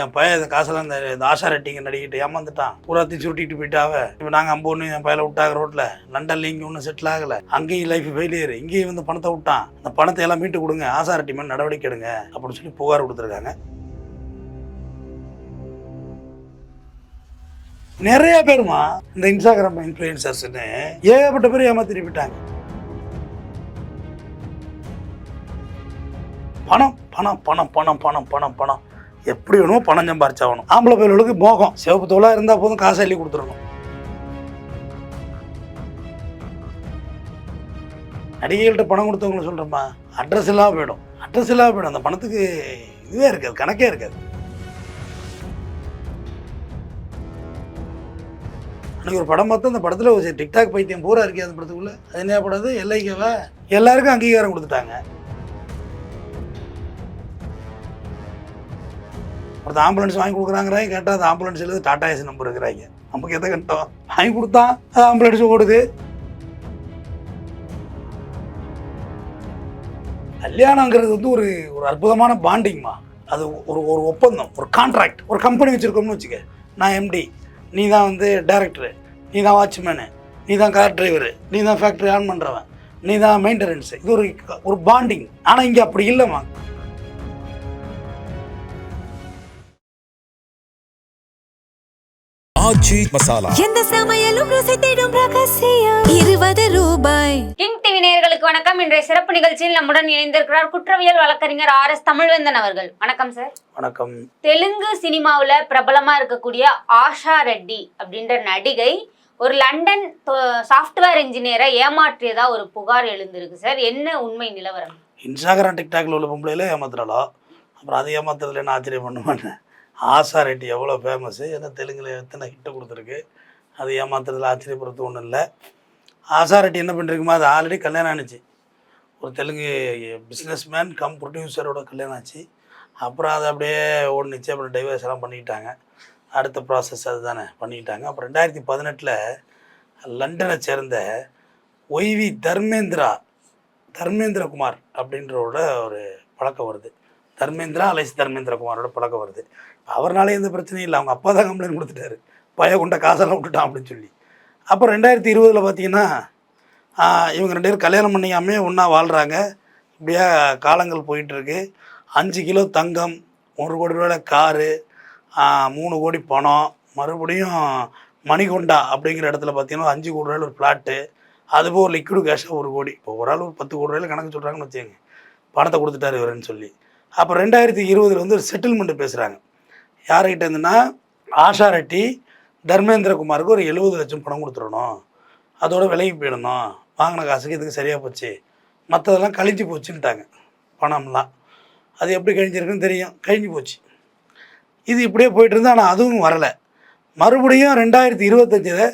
என் பையன் இந்த காசெல்லாம் இந்த ஆஷா ரெட்டிங்க நடிக்கிட்டு ஏமாந்துட்டான், பூராத்தையும் சுருட்டிட்டு போயிட்டாவ. இப்போ நாங்கள் அம்பொன்று என் பையில விட்டாங்க ரோட்டில், லண்டன்ல இங்கே ஒன்றும் செட்டில் ஆகலை, அங்கேயும் லைஃப் ஃபெயிலியர், இங்கேயும் வந்து பணத்தை விட்டான், அந்த பணத்தை எல்லாம் மீட்டு கொடுங்க, ஆஷா ரெட்டி மேலே நடவடிக்கை எடுங்க அப்படின்னு சொல்லி புகார் கொடுத்துருக்காங்க. நிறைய பேருமா இந்த இன்ஸ்டாகிராம் இன்ஃப்ளூயன்சர்ஸ்ன்னு ஏகப்பட்ட பேர் ஏமாத்திட்டு போயிட்டாங்க. பணம் பணம் பணம் பணம் பணம் பணம் பணம் எப்படி வேணுமோ பணம் சம்பாரிச்சாகணும். ஆம்பளை பயிர்களுக்கு மோகம், சிவப்பு தோலாக இருந்தால் போதும், காசு அள்ளி கொடுத்துடணும். நடிகைகள்கிட்ட பணம் கொடுத்தவங்களை சொல்கிறோமா, அட்ரஸ் இல்லாமல் போயிடும், அட்ரஸ் இல்லாமல் போயிடும். அந்த பணத்துக்கு இதுவே இருக்காது, கணக்கே இருக்காது. அன்றைக்கி ஒரு படம் பார்த்தா அந்த படத்தில் ஒரு டிக்டாக் பைத்தியம் பூரா இருக்கே அந்த படத்துக்குள்ளே. அது என்ன படாது, எல்லைக்கவா எல்லாருக்கும் அங்கீகாரம் கொடுத்துட்டாங்க. ஒருத்தர் ஆம்புலன்ஸ் வாங்கி கொடுக்குறாங்கிறாங்க, கேட்டால் அது ஆம்புலன்ஸ் எழுது டாடா ஏசி நம்பர் இருக்கிறாங்க. நமக்கு எதை கட்டோம், வாங்கி கொடுத்தா அது ஆம்புலன்ஸ் ஓடுது. கல்யாணங்கிறது வந்து ஒரு ஒரு அற்புதமான பாண்டிங்மா. அது ஒரு ஒரு ஒப்பந்தம், ஒரு கான்ட்ராக்ட். ஒரு கம்பெனி வச்சுருக்கோம்னு வச்சுக்க, நான் எம்டி, நீ தான் வந்து டைரக்டரு, நீ தான் வாட்ச்மேனு, நீ தான் கார் டிரைவரு, நீ தான் ஃபேக்ட்ரி ஆன் பண்ணுறவன், நீ தான் மெயின்டெனன்ஸு. இது ஒரு பாண்டிங். ஆனால் இங்கே அப்படி இல்லைம்மா. ஆச்சி மசாலா, எந்த சமையலும் ருசி தேடும் ரகசியம் 20 ரூபாய். கிங் டிவி நேயர்களுக்கு வணக்கம். இன்றைய சிறப்பு நிகழ்ச்சியில் நம்முடன் இணைந்திருக்கிறார் குற்றவியல் வழக்கறிஞர் RS தமிழ்வேந்தன் அவர்கள். வணக்கம் சார். வணக்கம். தெலுங்கு சினிமாவில் பிரபலமா இருக்கக்கூடிய ஆஷா ரெட்டி அப்படின்ற நடிகை ஒரு லண்டன் சாஃப்ட்வேர் இன்ஜினியரை ஏமாற்றியதா ஒரு புகார் எழுந்திருக்கு சார். என்ன உண்மை நிலவரம்? இன்ஸ்டாகிராம் டிக்டாக்ல உள்ள பொம்பளையில ஏமாத்துறாளோ, அப்புறம் அது ஏமாத்துறதுல என்ன ஆச்சரியம் பண்ணுவான்னு. ஆஷா ரெட்டி எவ்வளோ ஃபேமஸ்ஸு, ஏன்னா தெலுங்கில் எத்தனை ஹிட்டு கொடுத்துருக்கு, அது ஏமாத்துறதுல ஆச்சரியப்படுறது ஒன்றும் இல்லை. ஆஷா ரெட்டி என்ன பண்ணிருக்குமா, அது ஆல்ரெடி கல்யாணம் ஆணுச்சு. ஒரு தெலுங்கு பிஸ்னஸ் மேன் கம் ப்ரொடியூசரோட கல்யாணம் ஆச்சு. அப்புறம் அதை அப்படியே ஓடுனுச்சு. அப்புறம் டைவர்ஸ் எல்லாம் பண்ணிக்கிட்டாங்க. அடுத்த ப்ராசஸ் அது தானே பண்ணிக்கிட்டாங்க. அப்புறம் 2018 லண்டனை சேர்ந்த ஒய்வி தர்மேந்திரகுமார் அப்படின்றவோட ஒரு பழக்கம் வருது. தர்மேந்திரா அலைஸ் தர்மேந்திரகுமாரோட பழக்கம் வருது. அவர்னாலே எந்த பிரச்சனையும் இல்லை, அவங்க அப்பா தான் கம்ப்ளைண்ட் கொடுத்துட்டாரு, பையன் கொண்ட காசெல்லாம் விட்டுட்டான் அப்படின்னு சொல்லி. அப்புறம் 2020 பார்த்தீங்கன்னா இவங்க 2 பேரும் கல்யாணம் பண்ணிக்காமே ஒன்றா வாழ்கிறாங்க. இப்படியா காலங்கள் போயிட்டுருக்கு. 5 கிலோ தங்கம், 1 கோடி ரூபாய் காரு, 3 கோடி பணம், மறுபடியும் மணிகொண்டா அப்படிங்கிற இடத்துல பார்த்தீங்கன்னா 5 கோடி ரூபாயில் ஒரு ஃப்ளாட்டு, அதுபோல் ஒரு லிக்விட் கேஷாக 1 கோடி. இப்போ ஒரு ஆள் ஒரு 10 கோடி ரூபாயில் கணக்கு சொல்கிறாங்கன்னு வச்சுக்கோங்க, பணத்தை கொடுத்துட்டாரு இவருன்னு சொல்லி. அப்போ 2020 வந்து ஒரு செட்டில்மெண்ட்டு பேசுகிறாங்க. யார்கிட்ட இருந்துன்னா, ஆஷா ரெட்டி தர்மேந்திரகுமாருக்கு ஒரு 70 லட்சம் பணம் கொடுத்துடணும், அதோட விலைக்கு போயிடணும், வாங்கின காசுக்கு இதுக்கு சரியாக போச்சு, மற்றதெல்லாம் கழிஞ்சு போச்சுன்ட்டாங்க பணம்லாம். அது எப்படி கழிஞ்சிருக்குன்னு தெரியும், கழிஞ்சு போச்சு. இது இப்படியே போயிட்டு இருந்தால், ஆனால் அதுவும் வரலை. மறுபடியும் 2025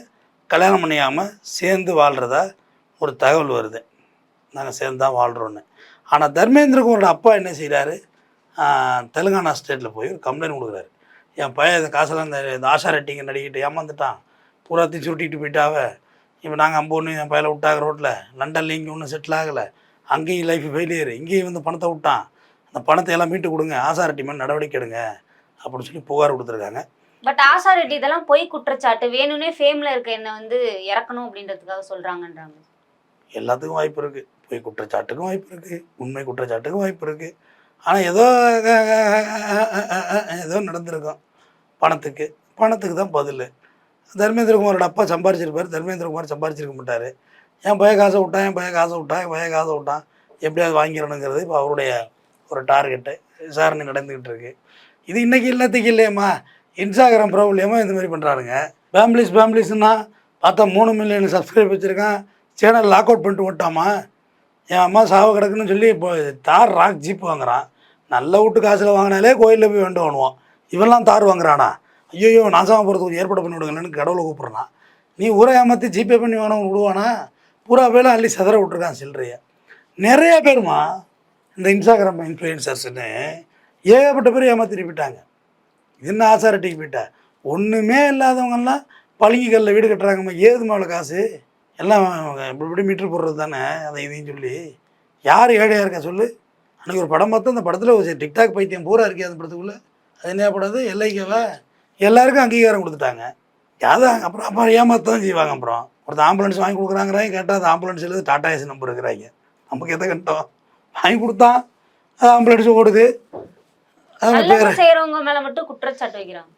கல்யாணம் பண்ணியாமல் சேர்ந்து வாழ்கிறதா ஒரு தகவல் வருது, நாங்கள் சேர்ந்து தான் வாழ்கிறோன்னு. ஆனால் தர்மேந்திரகுமாரோட அப்பா என்ன செய்கிறாரு, தெலுங்கானா ஸ்டேட்டில் போய் ஒரு கம்ப்ளைண்ட் கொடுக்குறாரு. என் பையன் இந்த காசெல்லாம் இந்த ஆஷா ரெட்டிங்க நடிக்கிட்டு ஏமாந்துட்டான், பூராத்தையும் சுருட்டிட்டு போயிட்டாவ. இப்போ நாங்கள் அம்பொன்று என் பையில விட்டாங்க ரோட்டில், லண்டன்ல இங்கே ஒன்றும் செட்டில் ஆகலை, அங்கேயும் லைஃப் ஃபெயிலியர், இங்கேயும் வந்து பணத்தை விட்டான், அந்த பணத்தை எல்லாம் மீட்டு கொடுங்க, ஆஷா ரெட்டி மேலே நடவடிக்கை எடுங்க அப்படின்னு சொல்லி புகார் கொடுத்துருக்காங்க. பட் ஆஷா ரெட்டி இதெல்லாம் பொய் குற்றச்சாட்டு, வேணும்னே ஃபேமில் இருக்க என்ன வந்து இறக்கணும் அப்படின்றதுக்காக சொல்கிறாங்கன்றாங்க. எல்லாத்துக்கும் வாய்ப்பு இருக்குது, பொய் குற்றச்சாட்டுக்கும் வாய்ப்பு இருக்குது, உண்மை குற்றச்சாட்டுக்கும் வாய்ப்பு இருக்குது. ஆனால் ஏதோ நடந்திருக்கும். பணத்துக்கு தான் பதில். தர்மேந்திரகுமாரோட அப்பா சம்பாரிச்சிருப்பார், தர்மேந்திரகுமார் சம்பாரிச்சிருக்க மாட்டார். என் பையன் காசை விட்டான், எப்படியாவது வாங்கிடணுங்கிறது இப்போ அவருடைய ஒரு டார்கெட்டு. விசாரணை நடந்துக்கிட்டு இருக்குது. இது இன்றைக்கி எல்லாத்துக்கும் இல்லையம்மா, இன்ஸ்டாகிராம் ப்ராப்ளமாக இந்த மாதிரி பண்ணுறானுங்க. ஃபேமிலிஸ்ன்னா பார்த்தா 3 மில்லியன் சப்ஸ்கிரைப் வச்சுருக்கான், சேனல் லாக் அவுட் பண்ணிட்டு ஓட்டாமா. என் அம்மா சாவ கிடக்குன்னு சொல்லி இப்போ தார் ராக் ஜீப் வாங்குறான். நல்ல வீட்டு காசில் வாங்கினாலே கோயிலில் போய் வேண்டு வாங்குவான். இவெல்லாம் தார் வாங்குறானா, ஐயோ நாசமாக போகிறதுக்கு கொஞ்சம் ஏற்பாடு பண்ணி விடுங்களேன்னு கடவுளை கூப்பிட்றான். நீ ஊரை ஏமாற்றி ஜிபே பண்ணி வேணவன் விடுவானா, பூரா பேரும் அள்ளி சதற விட்ருக்கான் சில்லறைய. நிறைய பேருமா இந்த இன்ஸ்டாகிராம் இன்ஃப்ளூயன்சர்ஸ்ன்னு ஏகப்பட்ட பேர் ஏமாற்றிட்டு போயிட்டாங்க. இது என்ன ஆஷா ரெட்டிக்கு போயிட்டா, ஒன்றுமே இல்லாதவங்கெல்லாம் பளிங்கிக்கல்லில் வீடு கட்டுறாங்கம்மா. ஏதுமா அவ்வளோ காசு, எல்லாம் இப்படி மீட்ரு போடுறது தானே, அதை இதையும் சொல்லி. யார் ஏழையாக இருக்கா சொல்லு. அன்றைக்கி ஒரு படம் பார்த்தா அந்த படத்தில் ஒரு டிக்டாக் பைத்தியம் பூரா இருக்கே அந்த படத்துக்குள்ளே. அது என்ன படாது எல்ஐகேவை எல்லாருக்கும் அங்கீகாரம் கொடுத்துட்டாங்க. அதான் அப்புறம் ஏமாத்தான் செய்வாங்க. அப்புறம் ஒருத்தர் ஆம்புலன்ஸ் வாங்கி கொடுக்குறாங்கிறாங்க, கேட்டால் அது ஆம்புலன்ஸ் எழுது டாடா ஏசி நம்பர் இருக்கிறாங்க. நமக்கு எதை கண்டோம் வாங்கி கொடுத்தான், அது ஆம்புலன்ஸ் ஓடுது. செய்யறவங்க மேல மட்டும் குற்றச்சாட்டு வைக்கிறாங்க.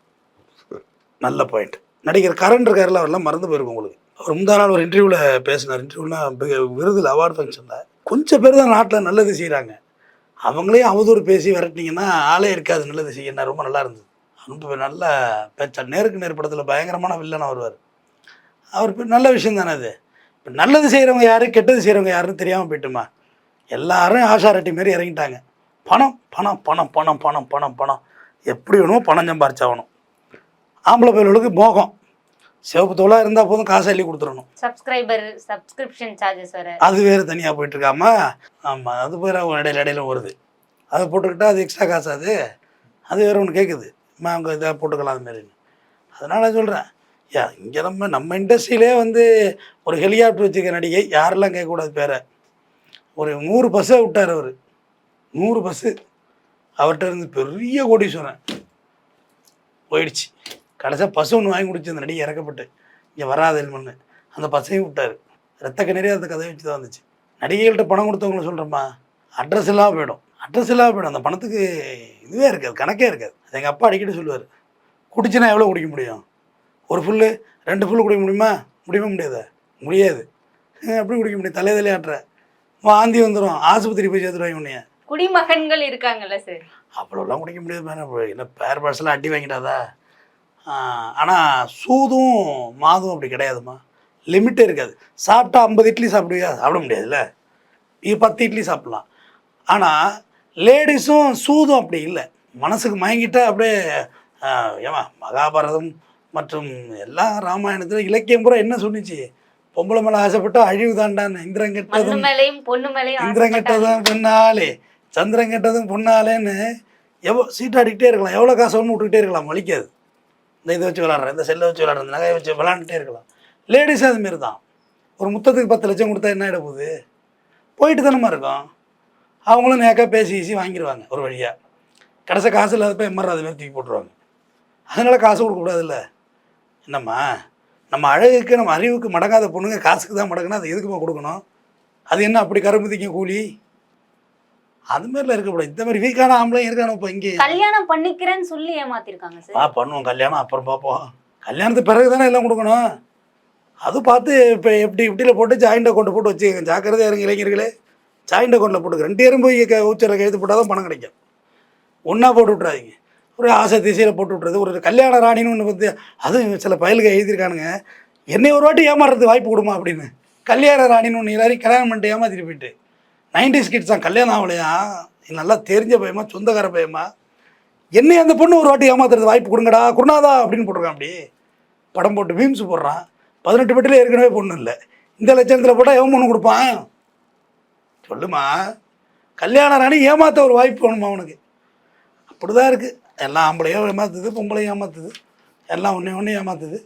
நல்ல பாயிண்ட். நடிகர் கரண் இருக்காருல, அவரெல்லாம் மறந்து போயிருக்கும் உங்களுக்கு. அவர் முந்தா நாள் ஒரு இன்டர்வியூவில் பேசினார். இன்டர்வியூலாம் விருதில் அவார்டு ஃபங்க்ஷனில் கொஞ்சம் பேர் தான் நாட்டில் நல்லது செய்கிறாங்க, அவங்களே அவதூறு பேசி விரட்டினீங்கன்னா ஆளே இருக்காது நல்லது செய்யணும். ரொம்ப நல்லா இருந்தது. ரொம்ப நல்ல பேச்சா. நேருக்கு நேர் படத்தில் பயங்கரமான வில்லனாக வருவார். அவர் நல்ல விஷயம் தானே அது. இப்போ நல்லது செய்கிறவங்க யார், கெட்டது செய்கிறவங்க யாருன்னு தெரியாமல் போயிட்டுமா. எல்லாரும் ஆஷா ரெட்டி மாரி இறங்கிட்டாங்க. பணம் பணம் பணம் பணம் பணம் பணம் பணம் எப்படி வேணுமோ பணம் சம்பாரிச்சாகணும். ஆம்பளை பயல்களுக்கு மோகம், சிவப்பு தோலாக இருந்தால் போதும், காசு அள்ளி கொடுத்துடணும். சப்ஸ்கிரிப்ஷன் சார்ஜஸ் வேறு, அது வேறு தனியாக போயிட்டுருக்காம. ஆமாம், அது பேர் இடையில வருது. அதை போட்டுக்கிட்டால் அது எக்ஸ்ட்ரா காசு, அது வேறு ஒன்று கேட்குது. அவங்க இதை போட்டுக்கலாம் அதுமாரின்னு. அதனால் சொல்கிறேன், இங்கே நம்ம இண்டஸ்ட்ரியிலே ஒரு ஹெலிகாப்டர் வச்சுருக்க நடிகை யாரெல்லாம் கேட்கக்கூடாது பேரை. ஒரு 100 பஸ்ஸை விட்டார் அவர். 100 பஸ்ஸு அவர்கிட்ட இருந்து பெரிய கோடீஸ்வரன் போயிடுச்சு. கடைசியாக பஸ் ஒன்று வாங்கி கொடுத்து அந்த நடிகை இறக்கப்பட்டு இங்கே வராதுன்னு அந்த பஸ்ஸையும் விட்டார். ரத்த கண்ணீரே அந்த கதையை வச்சு தான் வந்துச்சு. நடிகைகள்கிட்ட பணம் கொடுத்தவங்களை சொல்கிறோம்மா, அட்ரஸ் இல்லாமல் போயிடும். அந்த பணத்துக்கு இதுவே இருக்காது, கணக்கே இருக்காது. அது எங்கள் அப்பா அடிக்கடி சொல்லுவார். குடிச்சுன்னா எவ்வளோ குடிக்க முடியும்? ஒரு ஃபுல்லு 2 ஃபுல்லு குடிக்க முடியுமா? முடியாதா? முடியாது. எப்படி குடிக்க முடியும்? தலையாட்டுற வாந்தி வந்துடும், ஆஸ்பத்திரி போய் சேர்த்துருவாங்க உன்னைய. குடிமகன்கள் இருக்காங்கல்ல சார், அவ்வளோலாம் குடிக்க முடியாது மேலே. என்ன பேர் பார்சலாக அடி வாங்கிட்டாதா? ஆனால் சூதும் மாதும் அப்படி கிடையாதுமா, லிமிட்டே இருக்காது. சாப்பிட்டா 50 இட்லி சாப்பிடுவியா? சாப்பிட முடியாதுல்ல. இது 10 இட்லி சாப்பிட்லாம். ஆனால் லேடிஸும் சூதும் அப்படி இல்லை. மனசுக்கு மயங்கிட்டா அப்படியே ஏமா மகாபாரதம் மற்றும் எல்லா ராமாயணத்தில் இலக்கியம் பூரா என்ன சொன்னிச்சு? பொம்பளை மேலே ஆசைப்பட்டா அழிவு தாண்டான்னு. இந்திரன் கெட்டதும் பொண்ணாலே, சந்திரன் கெட்டதும் பொண்ணாலேன்னு சீட்டாடிக்கிட்டே இருக்கலாம். எவ்வளோ காசு ஒன்று விட்டுக்கிட்டே இருக்கலாம், வலிக்காது. இந்த இதை வச்சு விளாட்றேன், இந்த செல்லை வச்சு விளாட்றேன், நகையை வச்சு விளாண்டுட்டே இருக்கலாம். லேடிஸும் அதுமாரி தான். ஒரு முத்தத்துக்கு 10 லட்சம் கொடுத்தா என்ன ஆகிட போகுது? போயிட்டு தானமா இருக்கும். அவங்களும் நேக்கா பேசி வாங்கிடுவாங்க ஒரு வழியாக. கடைசி காசு இல்லாதப்போ எம்ஆர் அதுமாரி தூக்கி போட்டுருவாங்க. அதனால் காசு கொடுக்கக்கூடாதுல்ல. என்னம்மா, நம்ம அழகுக்கு நம்ம அறிவுக்கு மடங்காத பொண்ணுங்க காசுக்கு தான் மடங்குனா அது எதுக்குமா கொடுக்கணும்? அது என்ன அப்படி கரும்புதிக்க கூலி? அது மாதிரிலாம் இருக்கக்கூடாது. இந்த மாதிரி வீக்கான ஆம்பளையும் இருக்கானு. இப்போ இங்கே கல்யாணம் பண்ணிக்கிறேன்னு சொல்லி ஏமாத்திருக்காங்க சார். பண்ணுவோம் கல்யாணம், அப்புறம் பார்ப்போம். கல்யாணத்துக்கு பிறகு தானே எல்லாம் கொடுக்கணும். அது பார்த்து இப்போ இப்படியில் போட்டு ஜாயிண்ட் அக்கௌண்ட்டை போட்டு வச்சுக்கோங்க. ஜாக்கிரதையாக இருங்க இளைஞர்களே. ஜாயிண்ட் அக்கௌண்ட்டில் போட்டுக்க. 2 பேரும் போய் ஊச்சரில் கையெழுத்து போட்டால் தான் பணம் கிடைக்கும். ஒன்றா போட்டு விட்றாதீங்க. ஒரு ஆசை திசையில் போட்டு விட்றது. ஒரு கல்யாண ராணின்னு ஒன்று அதுவும் சில பயலுக்கு எழுதியிருக்கானுங்க, என்னை ஒரு வாட்டி ஏமாறுறது வாய்ப்பு கொடுமா அப்படின்னு. கல்யாண ராணின்னு ஒன்று எல்லாரையும் கல்யாணம் பண்ணிட்டு ஏமாத்திட்டு போயிட்டு 90s கிட்ஸ் தான். கல்யாணம் ஆகலையா, நல்லா தெரிஞ்ச பையமா, சொந்தக்கார பையமா, என்னை அந்த பொண்ணு ஒரு வாட்டி ஏமாத்துறது வாய்ப்பு கொடுங்கடா குருநாதா அப்படின்னு போட்டிருக்கான். அப்படி படம் போட்டு மீம்ஸ் போடுறான். 18 பெட்டில் ஏற்கனவே பொண்ணு இல்லை, இந்த லட்சணத்தில் போட்டால் எவன் பொண்ணு கொடுப்பான்? சொல்லுமா. கல்யாண ராணி ஏமாற்ற ஒரு வாய்ப்பு வேணுமா அவனுக்கு? அப்படி தான் இருக்குது. எல்லாம் ஆம்பளையும் ஏமாத்துது, பொம்பளையும் ஏமாத்துது, எல்லாம் ஒன்று ஏமாத்துது.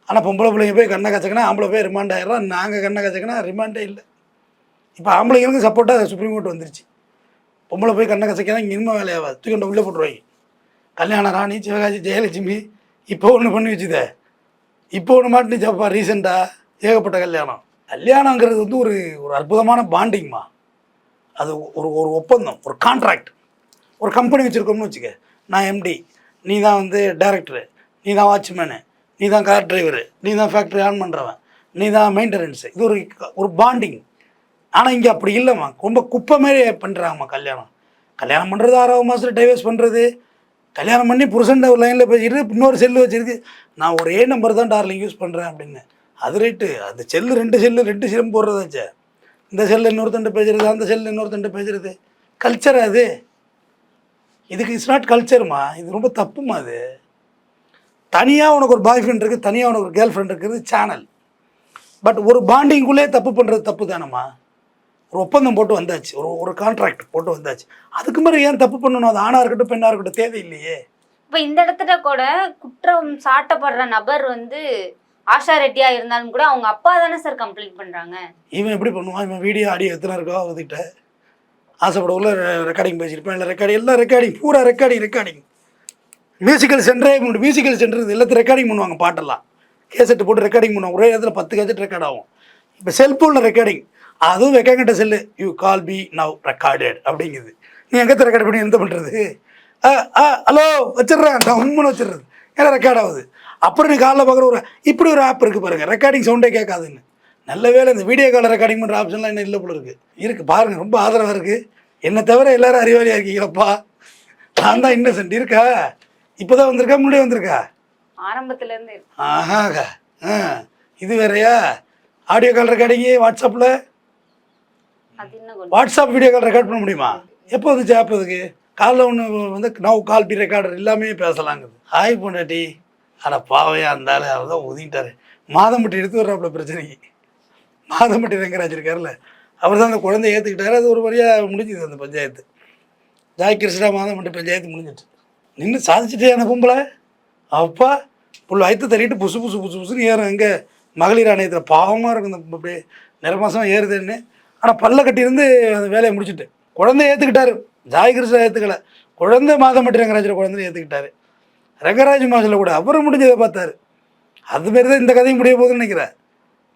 ஆனால் பொம்பளை பிள்ளைங்க போய் கண்ணை கச்சக்கினா ஆம்பளை போய் ரிமாண்ட் ஆகிடலாம். நாங்கள் கண்ணை கச்சக்கினா ரிமாண்டே இல்லை. இப்போ ஆம்பளைங்களுக்கு சப்போர்ட்டாக சுப்ரீம் கோர்ட் வந்துருச்சு. பொம்பளை போய் கண்ணை கச்சக்கினா இங்கே இனிமே வேலையாகாது, தூக்கிண்ட உள்ளே போட்டுருவாங்க. கல்யாண ராணி, சிவகாசி, ஜெயலட்சுமி இப்போ ஒன்று பண்ணி வச்சுதே, இப்போ ஒன்று மாட்டினு ஜப்பா ரீசெண்டாக ஏகப்பட்ட கல்யாணம். கல்யாணங்கிறது ஒரு அற்புதமான பாண்டிங்மா. அது ஒரு ஒப்பந்தம், ஒரு கான்ட்ராக்ட். ஒரு கம்பெனி வச்சுருக்கோம்னு வச்சுக்க. நான் எம்டி, நீ தான் டைரக்டரு, நீ தான் வாட்ச்மேனு, நீ தான் கார் டிரைவரு, நீ தான் ஃபேக்ட்ரி ஆன் பண்ணுறவன், நீ தான் மெயின்டெனன்ஸு. இது ஒரு பாண்டிங். ஆனால் இங்கே அப்படி இல்லைம்மா, ரொம்ப குப்பை மாரி பண்ணுறாங்கம்மா கல்யாணம். கல்யாணம் பண்ணுறது 6வது மாதத்தில் டைவர்ஸ் பண்ணுறது. கல்யாணம் பண்ணி புருஷன் ஒரு லைனில் பேசிட்டு இன்னொரு செல்லு வச்சுருக்கு, நான் ஒரே நம்பர் தான் டார்லிங் யூஸ் பண்ணுறேன் அப்படின்னு. அது ரைட்டு. அந்த செல்லு 2 சிம் போடுறதாச்சே. இந்த செல்லு இன்னொருத்தண்டு பேசுறது, அந்த செல்லு இன்னொருத்தண்டு பேசுறது. கல்ச்சர் அது. இதுக்கு இட்ஸ் நாட் கல்ச்சருமா, இது ரொம்ப தப்புமா. அது தனியாக உனக்கு ஒரு பாய் ஃப்ரெண்ட் இருக்குது, தனியாக உனக்கு ஒரு கேர்ள் ஃப்ரெண்ட் இருக்குது, சேனல். பட் ஒரு பாண்டிங்குள்ளே தப்பு பண்ணுறது தப்பு தானேம்மா. ஒரு ஒப்பந்தம் போட்டு வந்தாச்சு, ஒரு கான்ட்ராக்ட் போட்டு வந்தாச்சு. அதுக்கு மாதிரி ஏன் தப்பு பண்ணணும்? அது ஆணாக இருக்கட்டும் பெண்ணாக இருக்கட்டும் தேவையில்லையே. இப்போ இந்த இடத்துல கூட குற்றம் சாட்டப்படுற நபர் ஆஷா ரெட்டியா இருந்தாலும் கூட அவங்க அப்பா தானே சார் கம்ப்ளைண்ட் பண்ணுறாங்க. இவன் எப்படி பண்ணுவான்? இவன் வீடியோ ஆடியோ எத்தனை இருக்கோ அவர்கிட்ட ஆசைப்படவுள்ள ரெக்கார்டிங் பேசியிருப்பேன். இல்லை எல்லாம் ரெக்கார்டிங் பூரா ரெக்கார்டிங். மியூசிக்கல் சென்டர் இது எல்லாத்தையும் ரெக்கார்டிங் பண்ணுவாங்க பாட்டெல்லாம். கேசெட்டு போட்டு ரெக்கார்டிங் பண்ணுவாங்க. ஒரே இடத்துல 10 கேசட் ரெக்கார்ட் ஆகும். இப்போ செல்ஃபோனில் ரெக்கார்டிங், அதுவும் வைக்காங்கிட்ட cell, you call be now recorded அப்படிங்குது. நீ எங்கே ரெக்கார்ட் பண்ணி என்ன பண்ணுறது? ஹலோ வச்சிடுறேன், நான் உண்மைன்னு வச்சிடுறது, ஏன்னா ரெக்கார்ட் ஆகுது. அப்புறம் நீ காலில் பார்க்குற இப்படி ஒரு ஆப் இருக்குது பாருங்கள், ரெக்கார்டிங் சவுண்டே கேட்காதுன்னு. நல்ல வேலை இந்த வீடியோ காலில் ரெக்கார்டிங் பண்ணுற ஆப்ஷன்லாம் இன்னும் இல்லை போல இருக்குது பாருங்கள். ரொம்ப ஆதரவாக இருக்குது. என்னை தவிர எல்லோரும் அறிவாளியாக இருக்கீங்களப்பா. நான் தான் இன்னசென்ட் இருக்கா, இப்போ தான் வந்திருக்கா, முன்னாடியே வந்திருக்கா? ஆரம்பத்துலேருந்து. ஆஹாங்க. இது வேறையா? ஆடியோ கால் ரெக்கார்டிங்கு வாட்ஸ்அப்பில், வாட்ஸ்அப் வீடியோ கால் ரெக்கார்ட் பண்ண முடியுமா? எப்போ வந்துச்சு ஆப்? அதுக்கு காலில் ஒன்று வந்து நவ் கால் பி ரெக்கார்டர் எல்லாமே பேசலாங்குது. ஹாய் பொண்டாட்டி, ஆனால் பாவையாக இருந்தாலும் அவர் தான் ஒதுங்கிட்டாரு. மாதம்பட்டி எடுத்து வர்றாப்புல பிரச்சனைக்கு. மாதம்பட்டி ரங்கராஜ் இருக்கார்ல, அவர் தான் அந்த குழந்தைய ஏற்றுக்கிட்டாரு. அது ஒரு வழியாக முடிஞ்சுது அந்த பஞ்சாயத்து. ஜாய் கிருஷ்ணா மாதம்பட்டி பஞ்சாயத்து முடிஞ்சிட்டு நின்று சாதிச்சுட்டே அந்த கும்பலை. அப்பா புல் வயிற்று தள்ளிட்டு புசுன்னு ஏறும். எங்கே மகளிர் ஆணையத்தில் பாவமாக இருக்கும் இந்த அப்படியே நிறமாசமாக ஏறுதுன்னு. ஆனால் பல்ல கட்டியிருந்து அந்த வேலையை முடிச்சுட்டு குழந்தைய ஏற்றுக்கிட்டாரு. ஜாய் கிருஷ்ணா ஏற்றுக்கலை, குழந்தை மாதம்பட்டி ரங்கராஜில் குழந்தைய ஏற்றுக்கிட்டாரு. ரங்கராஜ் மாசில் கூட அவரும் முடிஞ்சதை பார்த்தாரு. அதுமாரி தான் இந்த கதையும் முடிய போகுதுன்னு நினைக்கிறேன்.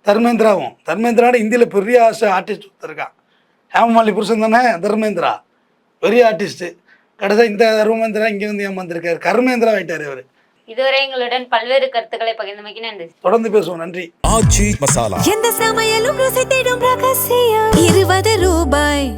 தர்மேந்திராவோட இந்தியில் பெரிய ஆர்டிஸ்ட் இருக்கான். ஹேமமாலி புருஷன் தானே தர்மேந்திரா, பெரிய ஆர்டிஸ்ட்டு. கடைசியாக இந்த தர்மேந்திரா இங்கே வந்து ஏமாந்துருக்காரு, கர்மேந்திரா ஆகிட்டார் அவர். இதுவரை எங்களுடன் பல்வேறு கருத்துக்களை பகிர்ந்தமைக்கு நன்றி. தொடர்ந்து பேசுவோம். நன்றி. எந்த சமையலும் ருசி தேடும் ரகசியம் 20 ரூபாய்.